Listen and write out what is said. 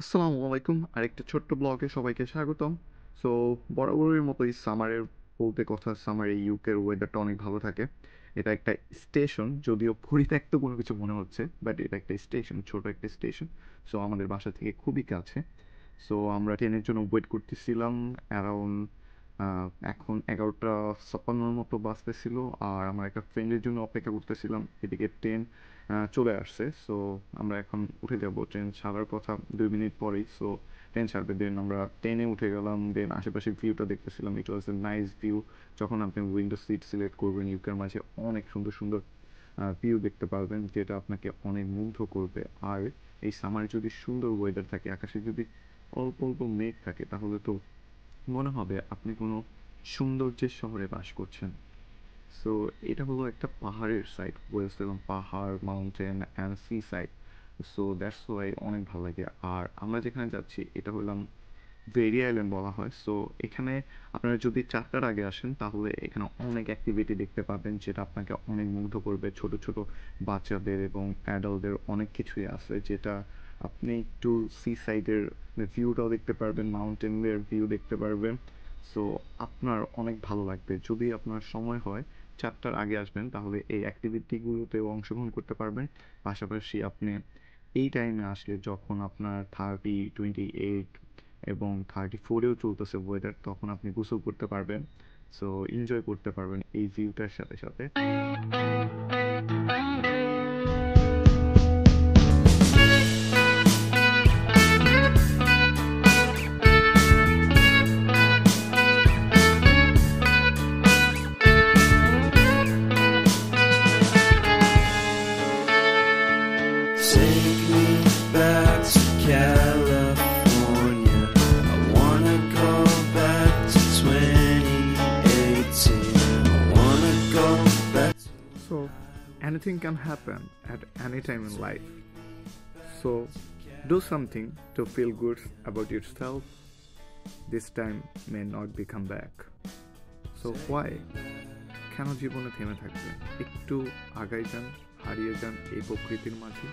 আসসালামু আলাইকুম। আরেকটা ছোট্ট ব্লগে সবাইকে স্বাগতম। সো বরাবরের মতোই সামারের বলতে কথা, সামারে ইউকের ওয়েদারটা অনেক ভালো থাকে। এটা একটা স্টেশন, যদিও পরিত্যক্ত কোনো কিছু মনে হচ্ছে, বাট এটা একটা স্টেশন, ছোট একটা স্টেশন। সো আমাদের বাসা থেকে খুবই কাছে। সো আমরা ট্রেনের জন্য ওয়েট করতেছিলাম অ্যারাউন্ড এখন 11:56 মতো বাজতেছিল। আর আমার একটা ফ্রেন্ডের জন্য অপেক্ষা করতেছিলাম। এদিকে ট্রেন চলে আসছে। সো আমরা এখন উঠে যাব, ট্রেন ছাড়ার কথা 2 মিনিট পরেই। সো ট্রেন ছাড়বে, দেন আমরা ট্রেনে উঠে গেলাম। দেন আশেপাশের ভিউটা দেখতেছিলাম, ইট ওয়াজ এ নাইস ভিউ। যখন আপনি উইন্ডো সিট সিলেক্ট করবেন, ইউকের মাঝে অনেক সুন্দর সুন্দর ভিউ দেখতে পারবেন, যেটা আপনাকে অনেক মুগ্ধ করবে। আর এই সামারে যদি সুন্দর ওয়েদার থাকে, আকাশে যদি অল্প অল্প মেঘ থাকে, তাহলে তো মনে হবে আপনি কোনো সৌন্দর্যের শহরে বাস করছেন। সো এটা হলো একটা পাহাড়ের সাইড, বলছিলাম পাহাড়, mountain and sea side. So that's why অনেক ভালো লাগে। আর আমরা যেখানে যাচ্ছি এটা হলাম ভেরি আইল্যান্ড বলা হয়। সো এখানে আপনারা যদি 4টার আগে আসেন, তাহলে এখানে অনেক অ্যাক্টিভিটি দেখতে পাবেন, যেটা আপনাকে অনেক মুগ্ধ করবে। ছোট ছোট বাচ্চাদের এবং অ্যাডাল্টদের অনেক কিছুই আছে, যেটা আপনি একটু সি সাইডের ভিউটাও দেখতে পারবেন, মাউন্টেনের ভিউ দেখতে পারবেন। সো আপনার অনেক ভালো লাগবে। যদি আপনার সময় হয় 4টার আগে আসবেন, তাহলে এই অ্যাক্টিভিটিগুলোতেও অংশগ্রহণ করতে পারবেন। পাশাপাশি আপনি এই টাইমে আসলে, যখন আপনার 30, 28 এবং 34-এও চলতেছে ওয়েদার, তখন আপনি গোসল করতে পারবেন। সো এনজয় করতে পারবেন এই ভিউটার সাথে সাথে। Take me back to California. I wanna go back to 2018. I wanna go back to So anything can happen at any time in life. So do something to feel good about yourself. This time may not be come back. So why? কেন জীবনে থেমে থাকবেন? একটু আগাই যান, হারিয়ে যান এই প্রকৃতির মাঝে।